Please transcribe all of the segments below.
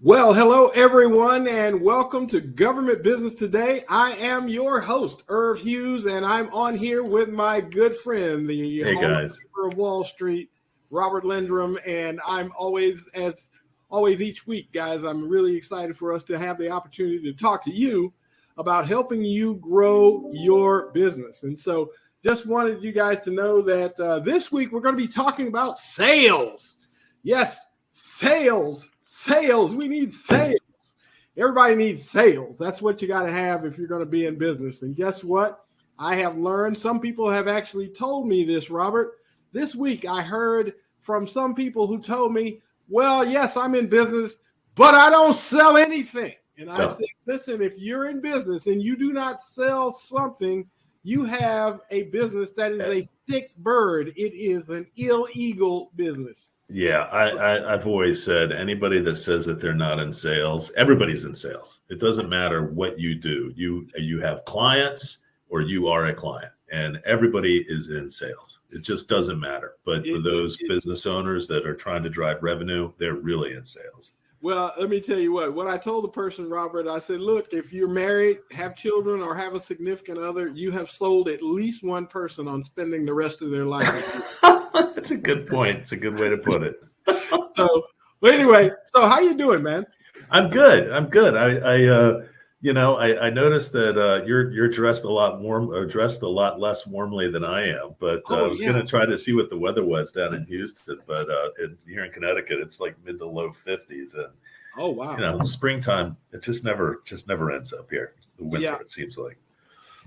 Well, hello everyone, and welcome to Government Business Today. I am your host, Hughes, and I'm on here with my good friend, the Hey guys. of Wall Street, Robert Lendrim, and I'm always, as always, each week, guys, I'm really excited for us to have the opportunity to talk to you about helping you grow your business. And so, just wanted you guys to know that this week we're going to be talking about sales. Yes, sales. Sales. We need sales. Everybody needs sales. That's what you got to have if you're going to be in business. And guess what? I have learned, some people have actually told me this, Robert. This week I heard from some people who told me, well, yes, I'm in business, but I don't sell anything. And I said, listen, if you're in business and you do not sell something, you have a business that is a sick bird. It is an illegal business. Yeah, I've always said anybody that says that they're not in sales, everybody's in sales. It doesn't matter what you do. You have clients or you are a client, and everybody is in sales. It just doesn't matter. But for those business owners that are trying to drive revenue, they're really in sales. Well, let me tell you what I told the person, Robert, I said, look, if you're married, have children, or have a significant other, you have sold at least one person on spending the rest of their life. That's a good point. It's a good way to put it. So anyway, so how you doing, man? I'm good. I noticed that you're dressed a lot less warmly than I am. But I was going to try to see what the weather was down in Houston. But here in Connecticut, it's like mid to low 50s, and oh wow, springtime it just never ends up here. The winter, it seems like.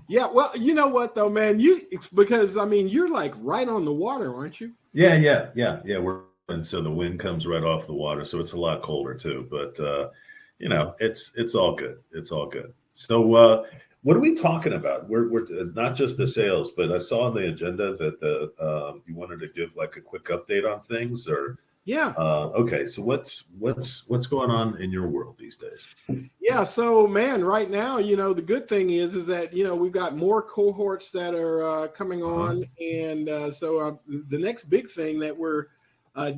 Yeah, well, you know what though, man? Because I mean, you're like right on the water, aren't you? Yeah. And so the wind comes right off the water, so it's a lot colder too. But it's all good. It's all good. So what are we talking about? We're not just the sales, but I saw on the agenda that you wanted to give like a quick update on things, or okay. So what's going on in your world these days? Yeah. So man, right now, the good thing is that, we've got more cohorts that are coming on. And so the next big thing that we're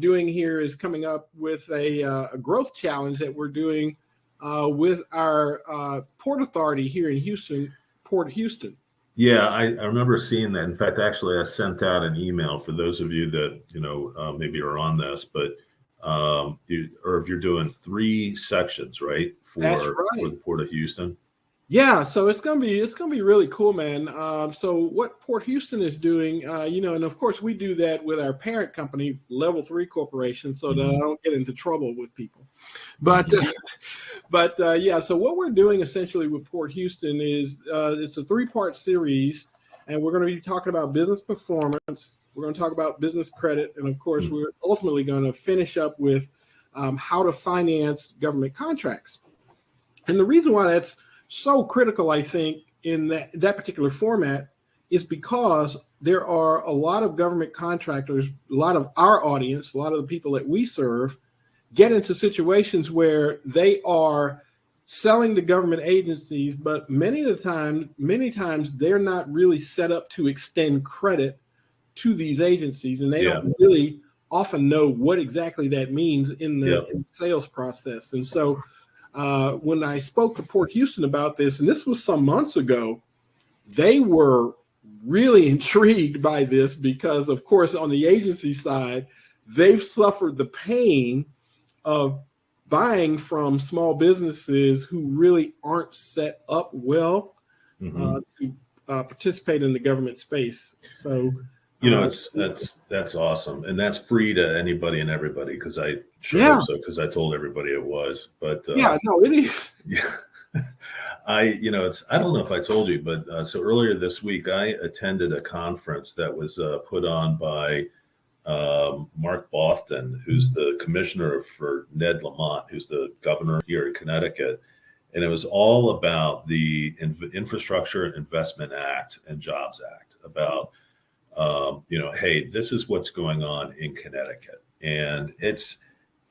doing here is coming up with a growth challenge that we're doing with our Port Authority here in Houston, Port Houston. Yeah, I remember seeing that. In fact, actually, I sent out an email for those of you that, maybe are on this, but or if you're doing 3 sections, right? For the Port of Houston. Yeah, so it's gonna be really cool, man. So what Port Houston is doing, and of course we do that with our parent company, Level 3 Corporation, so that I don't get into trouble with people. But so what we're doing essentially with Port Houston is it's a 3-part series, and we're going to be talking about business performance. We're going to talk about business credit, and of course we're ultimately going to finish up with how to finance government contracts. And the reason why that's so critical, I think, in that particular format is because there are a lot of government contractors, a lot of our audience, a lot of the people that we serve get into situations where they are selling to government agencies, but many times they're not really set up to extend credit to these agencies, and they don't really often know what exactly that means in the sales process. And so when I spoke to Port Houston about this, and this was some months ago, they were really intrigued by this because, of course, on the agency side, they've suffered the pain of buying from small businesses who really aren't set up well to participate in the government space. So, that's awesome, and that's free to anybody and everybody, because I told everybody it was. But it is. Yeah. I don't know if I told you, but so earlier this week I attended a conference that was put on by Mark Bofton, who's the commissioner for Ned Lamont, who's the governor here in Connecticut. And it was all about the Infrastructure Investment Act and Jobs Act, about, hey, this is what's going on in Connecticut. And it's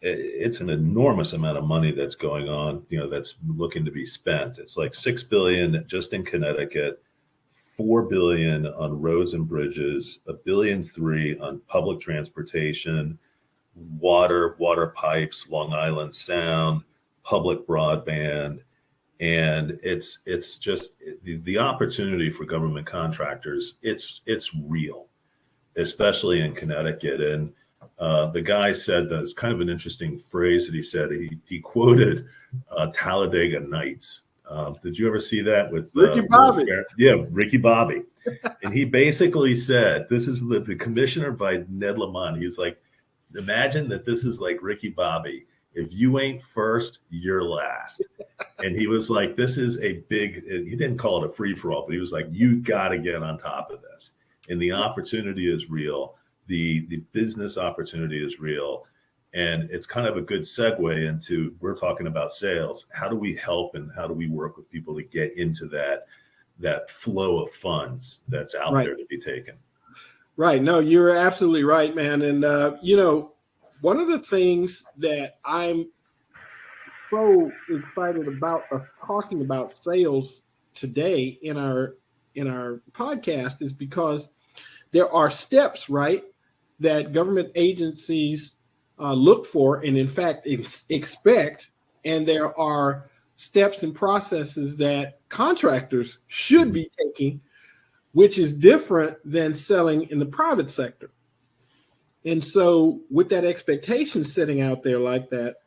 an enormous amount of money that's going on, that's looking to be spent. It's like $6 billion just in Connecticut, $4 billion on roads and bridges, $1.3 billion on public transportation, water pipes, Long Island Sound, public broadband. And it's just the opportunity for government contractors. It's real, especially in Connecticut. And the guy said that it's kind of an interesting phrase that he said. He quoted Talladega Nights. Did you ever see that with Ricky Bobby? Yeah, Ricky Bobby. And he basically said, this is the commissioner by Ned Lamont. He's like, imagine that this is like Ricky Bobby. If you ain't first, you're last. And he was like, this is a big, he didn't call it a free for all, but he was like, you got to get on top of this. And the opportunity is real. The business opportunity is real. And it's kind of a good segue into, we're talking about sales. How do we help and how do we work with people to get into that flow of funds that's out there to be taken? Right. No, you're absolutely right, man. And, one of the things that I'm so excited about talking about sales today in our podcast is because there are steps, right, that government agencies look for and in fact expect, and there are steps and processes that contractors should be taking, which is different than selling in the private sector. And so with that expectation sitting out there like that,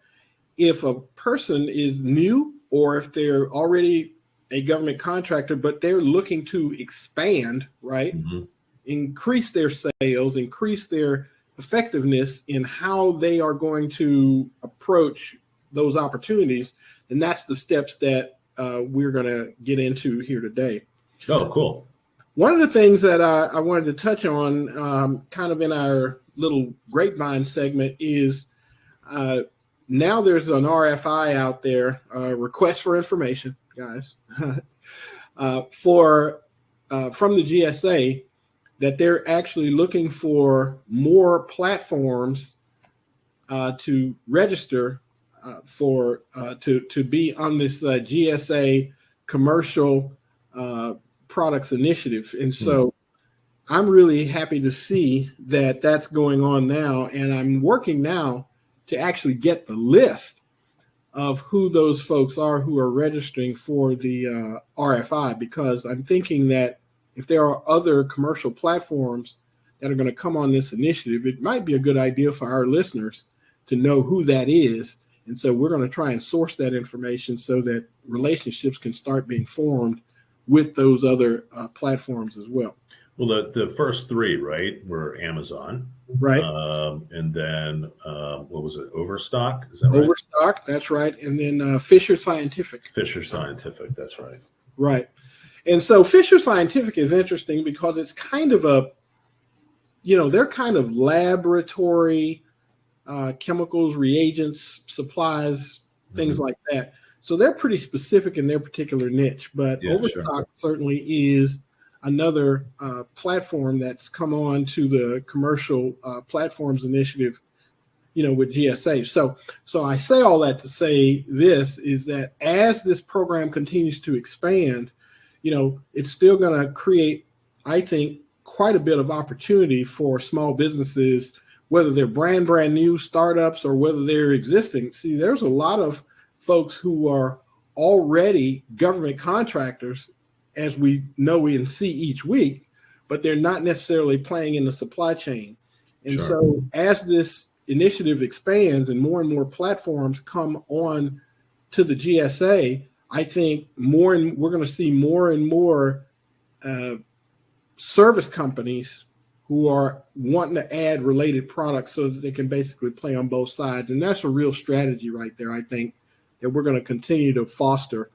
if a person is new or if they're already a government contractor, but they're looking to expand, right? Mm-hmm. Increase their sales, increase their effectiveness in how they are going to approach those opportunities. And that's the steps that we're going to get into here today. Oh, cool. One of the things that I wanted to touch on kind of in our little grapevine segment is now there's an RFI out there, request for information, guys, from the GSA, that they're actually looking for more platforms to register to be on this GSA commercial products initiative. And so I'm really happy to see that that's going on now. And I'm working now to actually get the list of who those folks are who are registering for the RFI, because I'm thinking that if there are other commercial platforms that are going to come on this initiative, it might be a good idea for our listeners to know who that is. And so we're going to try and source that information so that relationships can start being formed with those other platforms as well. Well, the first three, right, were Amazon. Right. And then what was it? Overstock? Is that right? Overstock, that's right. And then Fisher Scientific. Fisher Scientific, that's right. Right. And so Fisher Scientific is interesting because it's kind of they're kind of laboratory chemicals, reagents, supplies, things like that. So they're pretty specific in their particular niche. But Overstock certainly is another platform that's come on to the commercial platforms initiative, with GSA. So I say all that to say this is that as this program continues to expand, it's still going to create, I think, quite a bit of opportunity for small businesses, whether they're brand new startups or whether they're existing. See, there's a lot of folks who are already government contractors, as we know and see each week, but they're not necessarily playing in the supply chain. And so as this initiative expands and more platforms come on to the GSA, I think we're going to see more and more service companies who are wanting to add related products so that they can basically play on both sides. And that's a real strategy right there, I think, that we're going to continue to foster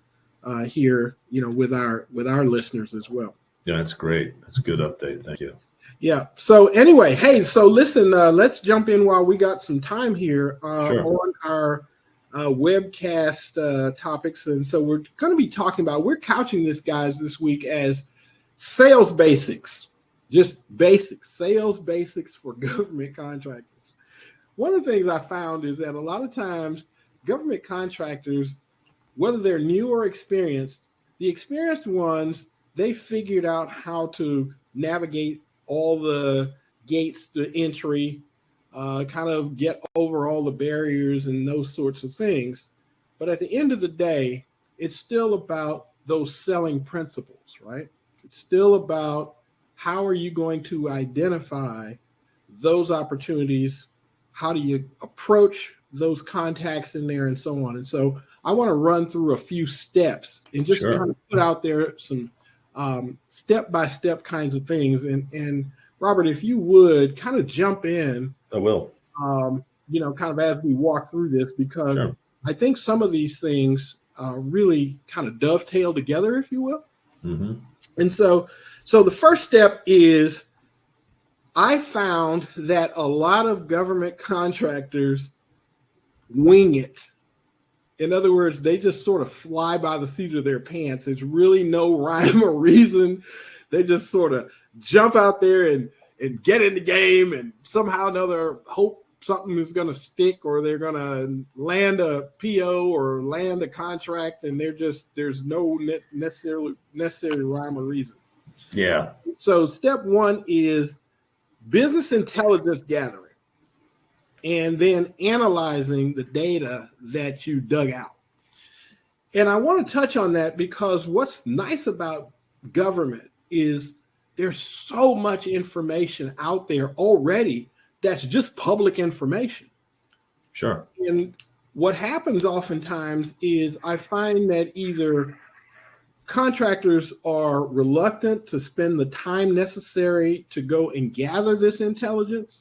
here, with our listeners as well. Yeah, that's great. That's a good update. Thank you. Yeah. So anyway, hey, so listen, let's jump in while we got some time here on our webcast topics. And so we're going to be talking about, we're couching this, guys, this week as sales basics, just basics, sales basics for government contractors. One of the things I found is that a lot of times government contractors, whether they're new or experienced, the experienced ones, they figured out how to navigate all the gates to entry, kind of get over all the barriers and those sorts of things. But at the end of the day, it's still about those selling principles, right? It's still about how are you going to identify those opportunities? How do you approach those contacts in there and so on? And so I want to run through a few steps and just Sure. kind of put out there some step-by-step kinds of things. And Robert, if you would kind of jump in, I will. Kind of as we walk through this, because Sure. I think some of these things really kind of dovetail together, if you will. Mm-hmm. And so the first step is I found that a lot of government contractors wing it. In other words, they just sort of fly by the seat of their pants. There's really no rhyme or reason. They just sort of jump out there and get in the game and somehow or another hope something is going to stick, or they're going to land a PO or land a contract, and there's no necessary rhyme or reason. Yeah. So step one is business intelligence gathering, and then analyzing the data that you dug out. And I want to touch on that because what's nice about government is there's so much information out there already that's just public information. Sure. And what happens oftentimes is I find that either contractors are reluctant to spend the time necessary to go and gather this intelligence,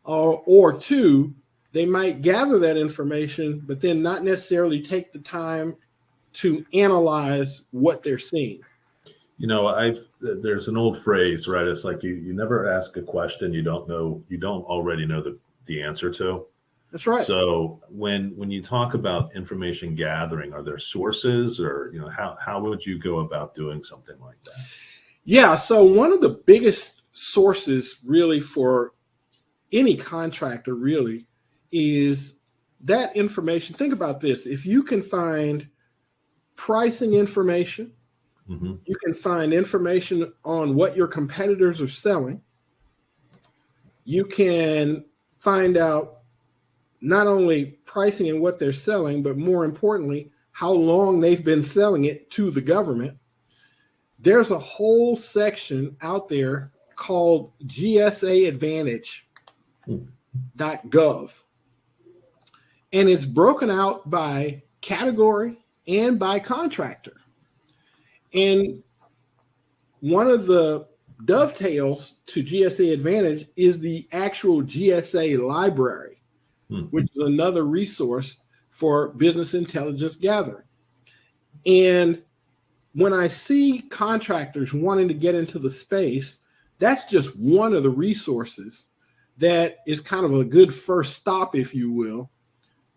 or two, they might gather that information, but then not necessarily take the time to analyze what they're seeing. There's an old phrase, right? It's like you never ask a question you don't already know the answer to. That's right. So when you talk about information gathering, are there sources, or how would you go about doing something like that? Yeah. So one of the biggest sources really for any contractor really is that information. Think about this. If you can find pricing information, mm-hmm. you can find information on what your competitors are selling. You can find out not only pricing and what they're selling, but more importantly, how long they've been selling it to the government. There's a whole section out there called GSAadvantage.gov. And it's broken out by category and by contractor. And one of the dovetails to GSA Advantage is the actual GSA library, which is another resource for business intelligence gathering. And when I see contractors wanting to get into the space, that's just one of the resources that is kind of a good first stop, if you will,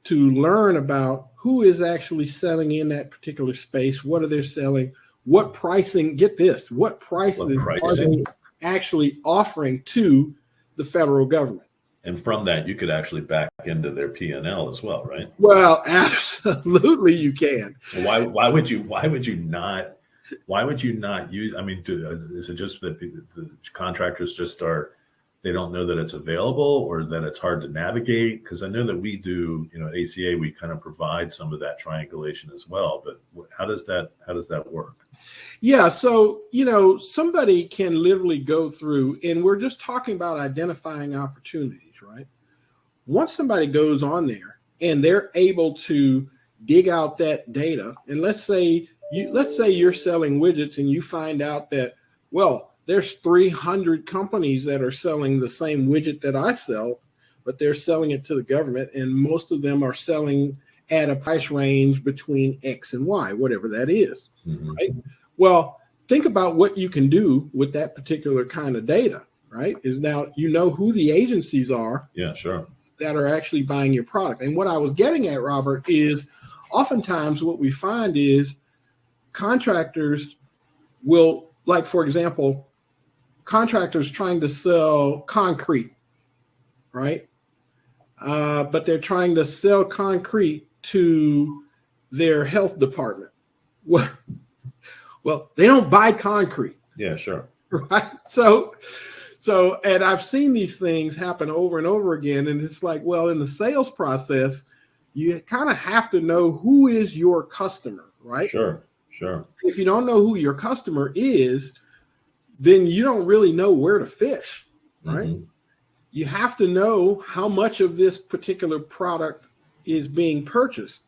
to learn about who is actually selling in that particular space. What are they selling? What pricing? Get this. What prices are they actually offering to the federal government? And from that, you could actually back into their P&L as well, right? Well, absolutely, you can. Why would you not use? I mean, is it just that the contractors just they don't know that it's available, or that it's hard to navigate? Because I know that we do, ACA, we kind of provide some of that triangulation as well. But how does that work? Yeah, so somebody can literally go through, and we're just talking about identifying opportunities, right? Once somebody goes on there and they're able to dig out that data, and let's say you're selling widgets and you find out that, well, there's 300 companies that are selling the same widget that I sell, but they're selling it to the government, and most of them are selling at a price range between X and Y, whatever that is, right? Well, think about what you can do with that particular kind of data, right? Is now who the agencies are. Yeah, sure. That are actually buying your product. And what I was getting at, Robert, is oftentimes what we find is contractors will, like, for example, contractors trying to sell concrete, right? But they're trying to sell concrete to their health department. Well, they don't buy concrete. Yeah, sure. Right. So, and I've seen these things happen over and over again. And it's like, well, in the sales process, you kind of have to know who is your customer, right? Sure. If you don't know who your customer is, then you don't really know where to fish, right? Mm-hmm. You have to know how much of this particular product is being purchased.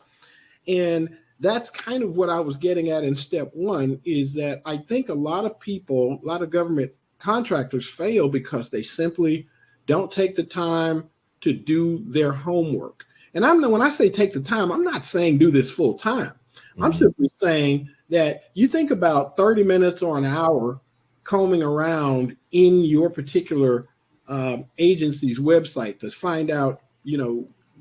And that's kind of what I was getting at in step one, is that I think a lot of people, a lot of government contractors fail because they simply don't take the time to do their homework. And when I say take the time, I'm not saying do this full time. Mm-hmm. I'm simply saying that you think about 30 minutes or an hour combing around in your particular agency's website to find out,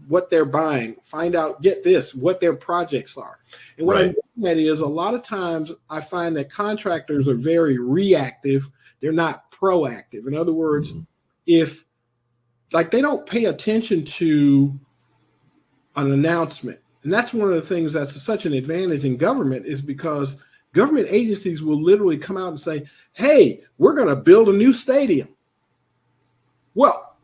what they're buying, find out, get this, what their projects are. And what I'm getting at is a lot of times I find that contractors are very reactive. They're not proactive. In other words, if they don't pay attention to an announcement. And that's one of the things that's such an advantage in government, is because government agencies will literally come out and say, hey, we're going to build a new stadium. Well,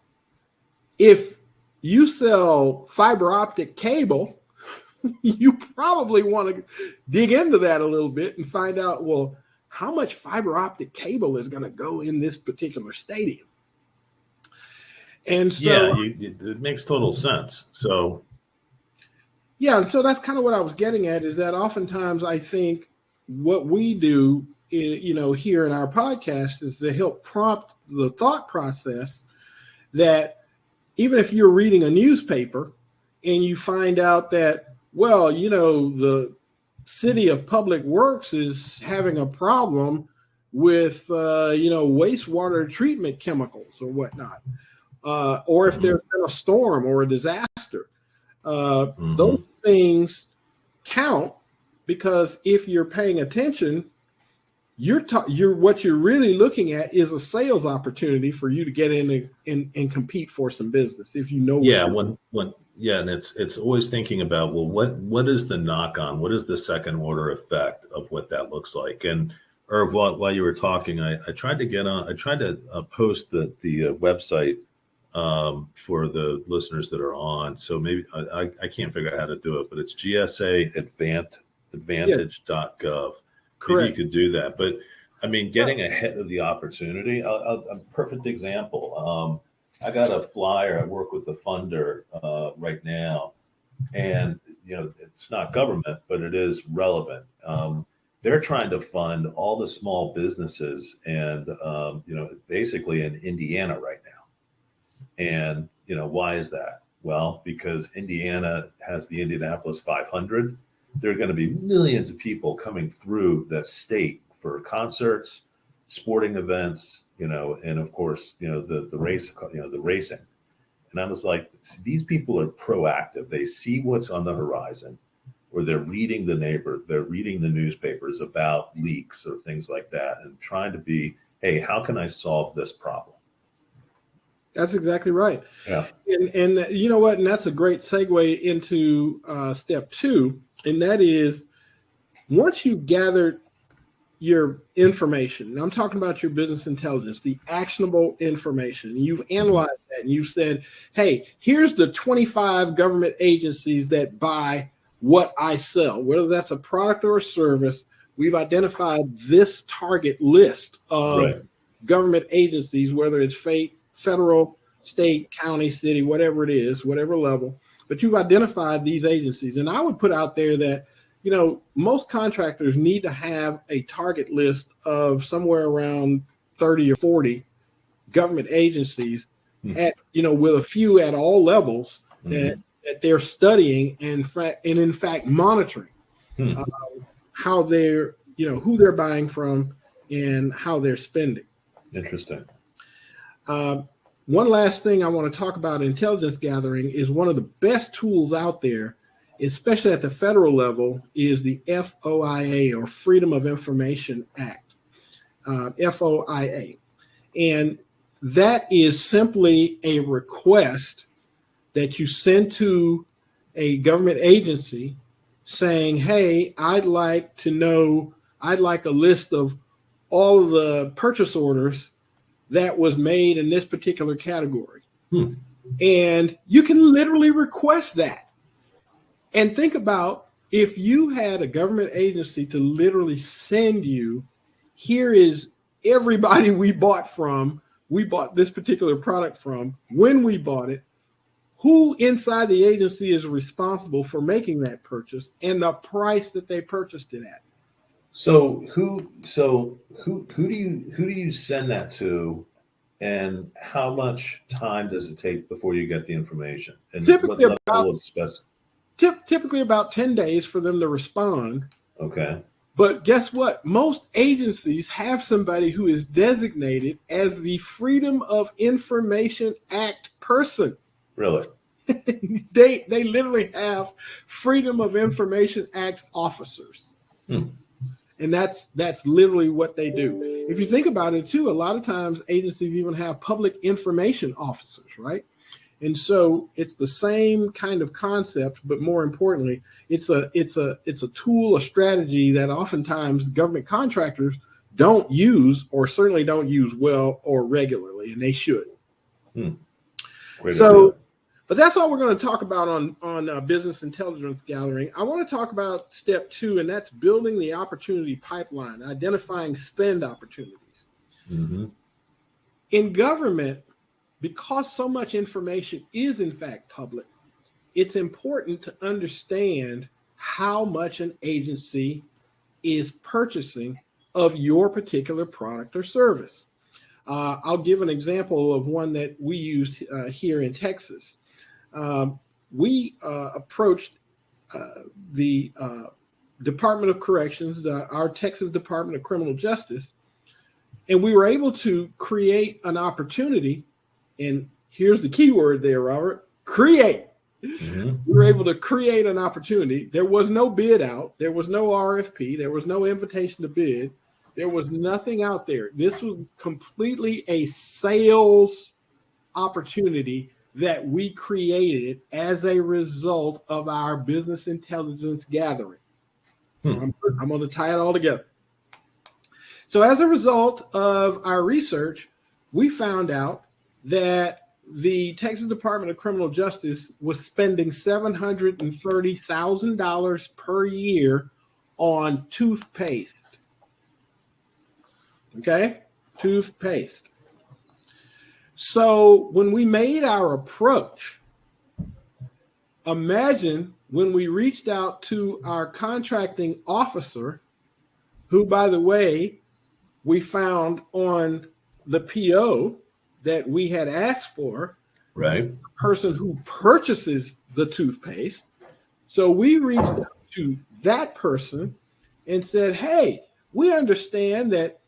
if you sell fiber optic cable, you probably want to dig into that a little bit and find out, well, how much fiber optic cable is going to go in this particular stadium? And so, it makes total sense. So, and so that's kind of what I was getting at, is that oftentimes I think what we do, here in our podcast, is to help prompt the thought process that even if you're reading a newspaper and you find out that, well, the city of Public Works is having a problem with, wastewater treatment chemicals or whatnot, or if there's been a storm or a disaster, those things count, because if you're paying attention, what you're really looking at is a sales opportunity for you to get in and compete for some business, if you know. And it's always thinking about, well, what is the knock on? What is the second order effect of what that looks like? And Irv, while you were talking, I tried to post the website for the listeners that are on. So maybe I can't figure out how to do it, but it's GSAadvantage.gov. Correct. Maybe you could do that. But I mean, getting ahead of the opportunity, a perfect example. I got a flyer. I work with a funder right now, and it's not government, but it is relevant. They're trying to fund all the small businesses, and basically in Indiana right now. And why is that? Well, because Indiana has the Indianapolis 500. There are going to be millions of people coming through the state for concerts, sporting events, and of course, the race, the racing. And I was like, these people are proactive. They see what's on the horizon, or they're reading they're reading the newspapers about leaks or things like that, and trying to be, hey, how can I solve this problem? That's exactly right. Yeah. And you know what? And that's a great segue into step two. And that is, once you gathered your information, and I'm talking about your business intelligence, the actionable information, you've analyzed that and you've said, hey, here's the 25 government agencies that buy what I sell, whether that's a product or a service. We've identified this target list of government agencies, whether it's federal, state, county, city, whatever it is, whatever level. But you've identified these agencies. And I would put out there that, most contractors need to have a target list of somewhere around 30 or 40 government agencies at, with a few at all levels that they're studying and in fact monitoring how they're, who they're buying from and how they're spending. Interesting. One last thing I want to talk about intelligence gathering is one of the best tools out there, especially at the federal level, is the FOIA, or Freedom of Information Act, FOIA. And that is simply a request that you send to a government agency saying, hey, I'd like a list of all of the purchase orders that was made in this particular category. And you can literally request that. And think about if you had a government agency to literally send you, here is everybody we bought this particular product from, when we bought it, who inside the agency is responsible for making that purchase, and the price that they purchased it at. So who do you send that to, and how much time does it take before you get the information? And Typically what level of typically about 10 days for them to respond. Okay. But guess what? Most agencies have somebody who is designated as the Freedom of Information Act person. Really? They literally have Freedom of Information Act officers. And that's literally what they do. If you think about it too, a lot of times agencies even have public information officers, right? And so it's the same kind of concept, but more importantly, it's a tool, a strategy that oftentimes government contractors don't use, or certainly don't use well or regularly, and they should. So, but that's all we're going to talk about on business intelligence gathering. I want to talk about step 2, and that's building the opportunity pipeline, identifying spend opportunities. In government, because so much information is in fact public, it's important to understand how much an agency is purchasing of your particular product or service. I'll give an example of one that we used here in Texas. We approached the Department of Corrections, our Texas Department of Criminal Justice, and we were able to create an opportunity. And here's the key word there, Robert: create. We were able to create an opportunity. There was no bid out. There was no RFP. There was no invitation to bid. There was nothing out there. This was completely a sales opportunity that we created as a result of our business intelligence gathering. I'm going to tie it all together. So as a result of our research, we found out that the Texas Department of Criminal Justice was spending $730,000 per year on toothpaste. Okay? Toothpaste. So when we made our approach, imagine when we reached out to our contracting officer, who, by the way, we found on the PO that we had asked for, right? The person who purchases the toothpaste. So we reached out to that person and said, hey, we understand that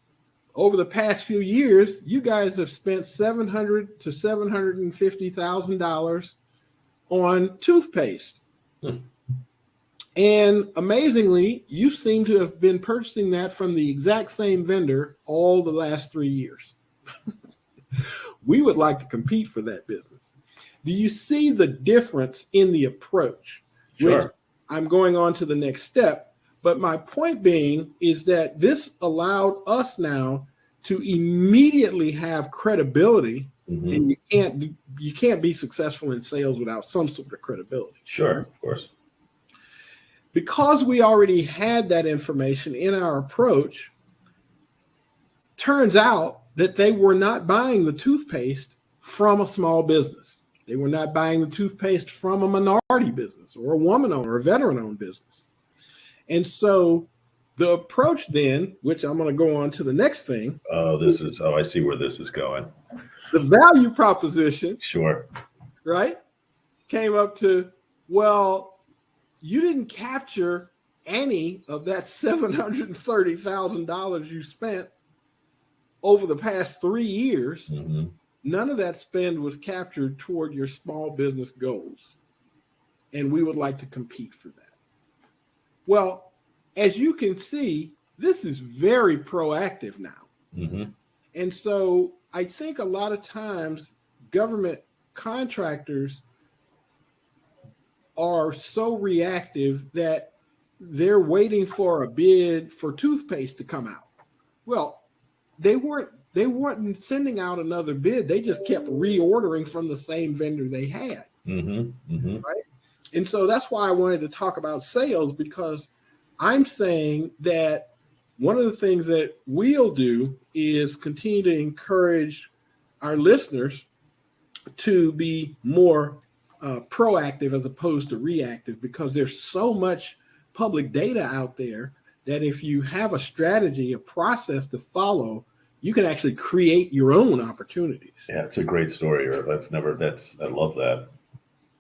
over the past few years, you guys have spent $700,000 to $750,000 on toothpaste. And amazingly, you seem to have been purchasing that from the exact same vendor all the last 3 years. We would like to compete for that business. Do you see the difference in the approach? Sure. Which I'm going on to the next step. But my point being is that this allowed us now to immediately have credibility. And you can't be successful in sales without some sort of credibility. Sure, of course. Because we already had that information in our approach, turns out that they were not buying the toothpaste from a small business. They were not buying the toothpaste from a minority business or a woman-owned or a veteran-owned business. And so the approach then, which I'm going to go on to the next thing. I see where this is going. The value proposition. Sure. Right? Came up to, well, you didn't capture any of that $730,000 you spent over the past 3 years. None of that spend was captured toward your small business goals. And we would like to compete for that. Well, as you can see, this is very proactive now. And so I think a lot of times government contractors are so reactive that they're waiting for a bid for toothpaste to come out. Well, they weren't sending out another bid. They just kept reordering from the same vendor they had. Right? And so that's why I wanted to talk about sales, because I'm saying that one of the things that we'll do is continue to encourage our listeners to be more proactive as opposed to reactive, because there's so much public data out there that if you have a strategy, a process to follow, you can actually create your own opportunities. Yeah, it's a great story, Irv. I love that.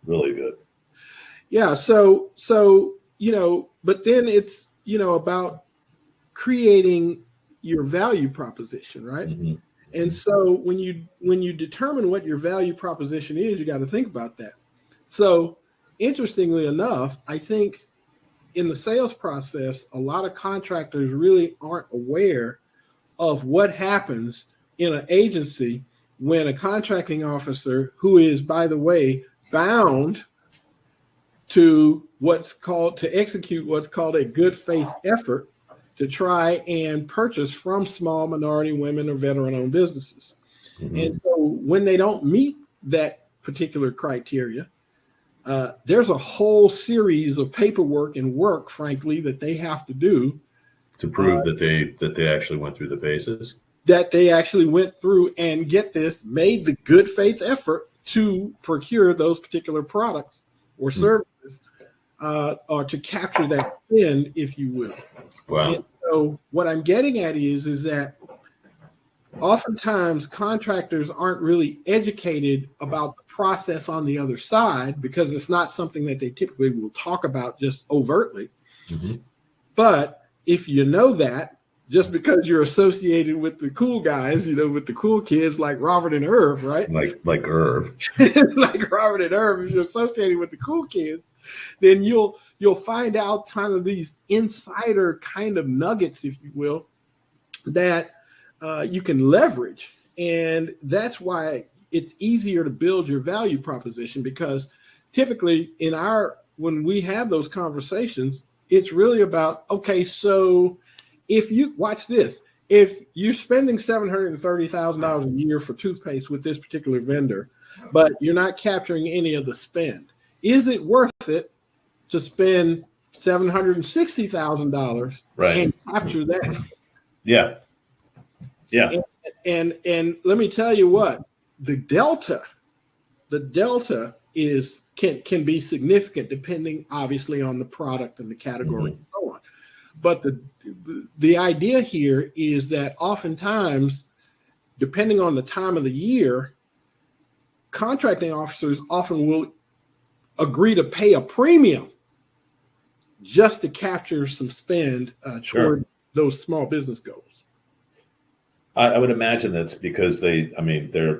Really good. Yeah. So, but then it's, about creating your value proposition, right? Mm-hmm. And so when you determine what your value proposition is, you got to think about that. So interestingly enough, I think in the sales process, a lot of contractors really aren't aware of what happens in an agency when a contracting officer, who is, by the way, bound to execute what's called a good faith effort to try and purchase from small minority, women, or veteran-owned businesses. Mm-hmm. And so when they don't meet that particular criteria, there's a whole series of paperwork and work, frankly, that they have to do to prove that they actually went through the paces. That they actually went through and, get this, made the good faith effort to procure those particular products or services, or to capture that spend, if you will. Wow. And so what I'm getting at is that oftentimes contractors aren't really educated about the process on the other side, because it's not something that they typically will talk about just overtly. Mm-hmm. But if you know that, just because you're associated with the cool guys, with the cool kids like Robert and Irv, right? Like Irv. Like Robert and Irv, if you're associated with the cool kids, then you'll find out kind of these insider kind of nuggets, if you will, that you can leverage. And that's why it's easier to build your value proposition, because typically when we have those conversations, it's really about, okay, so if you watch this, if you're spending $730,000 a year for toothpaste with this particular vendor, but you're not capturing any of the spend, is it worth it to spend $760,000 and capture that? Yeah. Yeah. And let me tell you what, the delta can be significant, depending obviously on the product and the category and so on. But the idea here is that oftentimes, depending on the time of the year, contracting officers often will agree to pay a premium just to capture some spend toward those small business goals. I would imagine that's because they're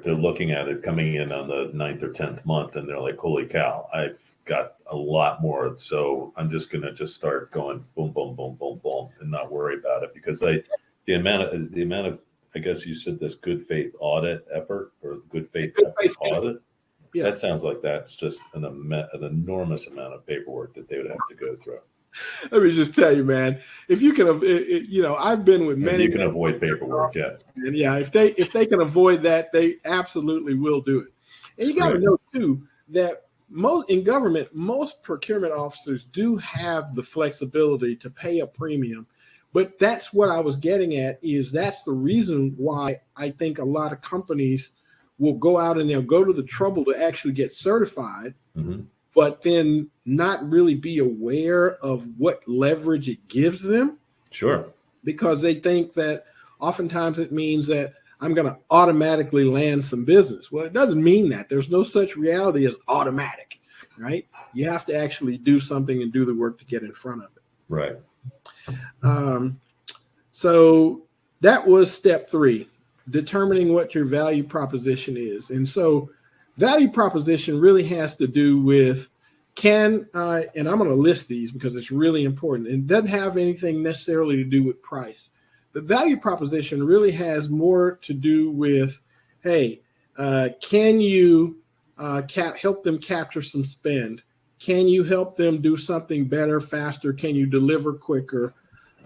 looking at it coming in on the 9th or 10th month, and they're like, holy cow, I've got a lot more. So I'm just going to start going boom, boom, boom, boom, boom, and not worry about it, because the amount of, I guess you said this good faith audit effort, or good faith audit. Yeah. That sounds like that's just an enormous amount of paperwork that they would have to go through. Let me just tell you, man, if you can, I've been with many. You can avoid paperwork, yeah. And yeah, if they can avoid that, they absolutely will do it. And you got to know too that in government, most procurement officers do have the flexibility to pay a premium. But that's what I was getting at, is that's the reason why I think a lot of companies will go out and they'll go to the trouble to actually get certified. Mm-hmm. But then not really be aware of what leverage it gives them. Sure. Because they think that oftentimes it means that I'm going to automatically land some business. Well, it doesn't mean that. There's no such reality as automatic, right? You have to actually do something and do the work to get in front of it. Right. So that was step 3, determining what your value proposition is. And so value proposition really has to do with and I'm going to list these because it's really important. And it doesn't have anything necessarily to do with price. But value proposition really has more to do with, hey, can you help them capture some spend? Can you help them do something better, faster? Can you deliver quicker?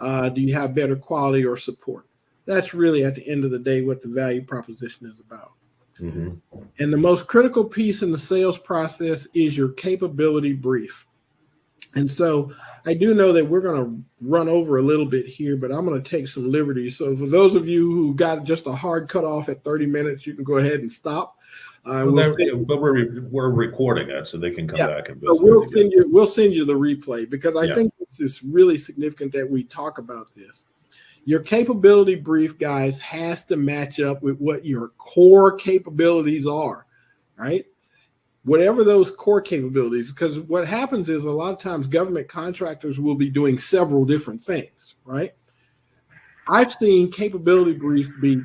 Do you have better quality or support? That's really, at the end of the day, what the value proposition is about. Mm-hmm. And the most critical piece in the sales process is your capability brief. And so I do know that we're going to run over a little bit here, but I'm going to take some liberties. So for those of you who got just a hard cutoff at 30 minutes, you can go ahead and stop. But we're recording it, so they can come back and visit. So we'll send you the replay, because I think it's really significant that we talk about this. Your capability brief, guys, has to match up with what your core capabilities are, right? Whatever those core capabilities, because what happens is a lot of times government contractors will be doing several different things, right? I've seen capability brief be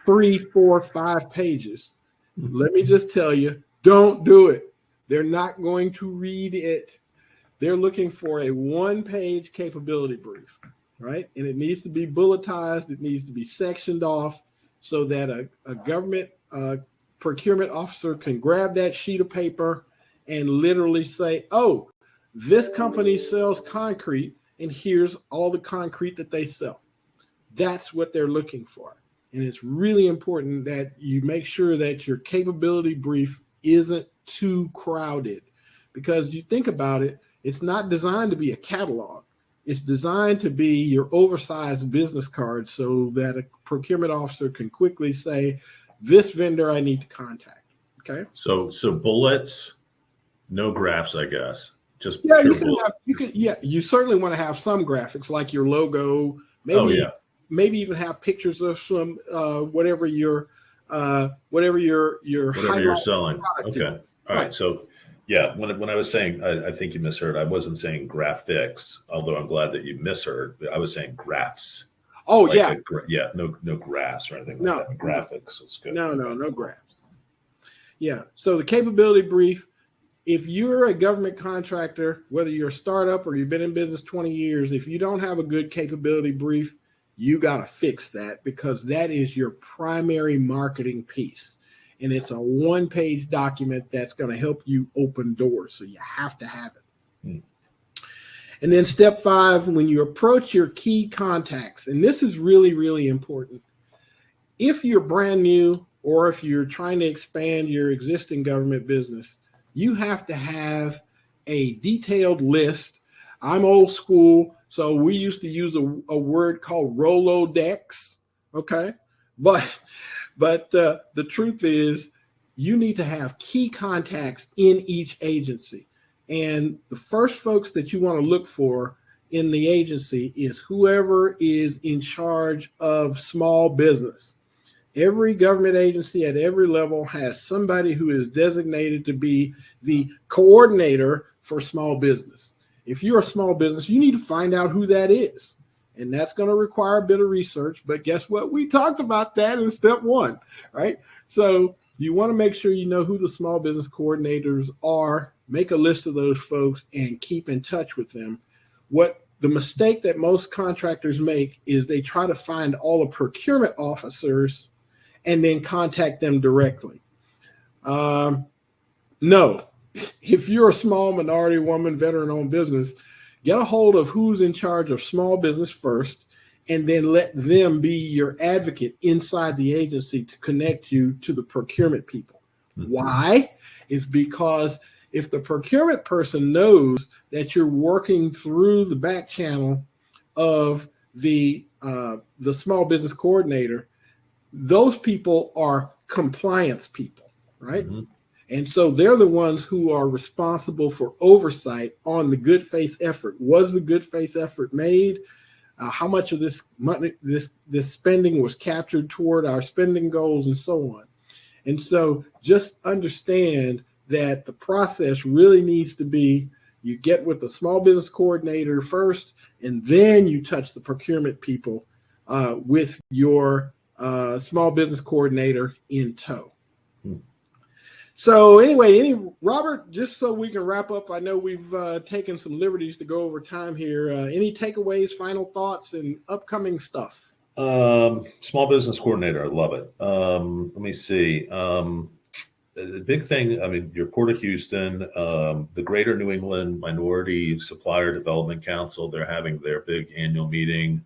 3, 4, 5 pages. Let me just tell you, don't do it. They're not going to read it. They're looking for a 1-page capability brief, right? And it needs to be bulletized. It needs to be sectioned off so that a government procurement officer can grab that sheet of paper and literally say, oh, this company sells concrete, and here's all the concrete that they sell. That's what they're looking for. And it's really important that you make sure that your capability brief isn't too crowded, because you think about it, it's not designed to be a catalog. It's designed to be your oversized business card so that a procurement officer can quickly say, this vendor I need to contact. Okay. So bullets, no graphs, I guess. Just you certainly want to have some graphics, like your logo, maybe even have pictures of some whatever you're selling. Okay. All right. So when I was saying, I think you misheard. I wasn't saying graphics, although I'm glad that you misheard. I was saying graphs. Oh, like no graphs or anything like that. Graphics is good. No graphs. Yeah. So the capability brief, if you're a government contractor, whether you're a startup or you've been in business 20 years, if you don't have a good capability brief, you got to fix that, because that is your primary marketing piece. And it's a 1-page document that's going to help you open doors. So you have to have it. And then step 5, when you approach your key contacts, and this is really, really important. If you're brand new, or if you're trying to expand your existing government business, you have to have a detailed list. I'm old school, so we used to use a word called Rolodex, okay? But the truth is, you need to have key contacts in each agency. And the first folks that you want to look for in the agency is whoever is in charge of small business. Every government agency at every level has somebody who is designated to be the coordinator for small business. If you're a small business, you need to find out who that is. And that's going to require a bit of research. But guess what? We talked about that in step 1, right? So you want to make sure you know who the small business coordinators are. Make a list of those folks and keep in touch with them. What the mistake that most contractors make is they try to find all the procurement officers and then contact them directly. No, if you're a small minority woman, veteran-owned business, get a hold of who's in charge of small business first, and then let them be your advocate inside the agency to connect you to the procurement people. Why? It's because if the procurement person knows that you're working through the back channel of the small business coordinator, those people are compliance people, right? Mm-hmm. And so they're the ones who are responsible for oversight on the good faith effort. Was the good faith effort made? How much of this money, this spending was captured toward our spending goals, and so on. And so just understand that the process really needs to be, you get with the small business coordinator first, and then you touch the procurement people with your small business coordinator in tow. So anyway, Robert, just so we can wrap up, I know we've taken some liberties to go over time here. Any takeaways, final thoughts, and upcoming stuff? Small business coordinator, I love it. Let me see. The big thing, I mean, your Port of Houston, the Greater New England Minority Supplier Development Council, they're having their big annual meeting,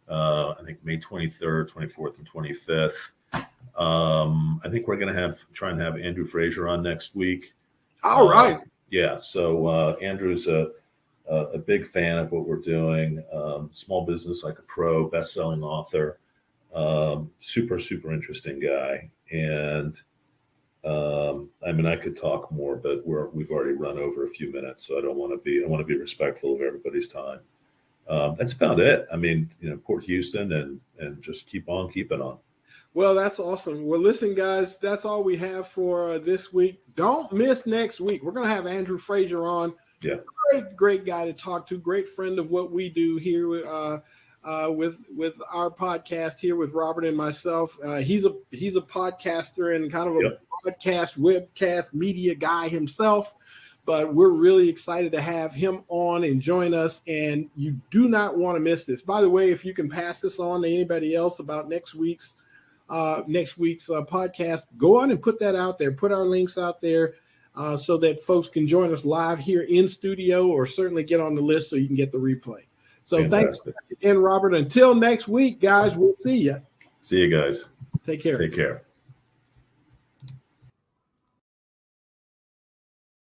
I think May 23rd, 24th, and 25th. I think we're going to try and have Andrew Fraser on next week. All right. Yeah. So Andrew's a big fan of what we're doing. Small business like a pro, best-selling author, super, super interesting guy. And I mean, I could talk more, but we've already run over a few minutes, so I want to be respectful of everybody's time. That's about it. I mean, Port Houston and just keep on keeping on. Well, that's awesome. Well, listen, guys, that's all we have for this week. Don't miss next week. We're going to have Andrew Fraser on. Yeah. Great guy to talk to. Great friend of what we do here with our podcast here with Robert and myself. He's a podcaster and kind of a broadcast, webcast media guy himself. But we're really excited to have him on and join us. And you do not want to miss this. By the way, if you can pass this on to anybody else about next week's podcast, go on and put that out there. Put our links out there so that folks can join us live here in studio, or certainly get on the list so you can get the replay. So thanks again, Robert. Until next week, guys, we'll see you. See you guys. Take care. Take care.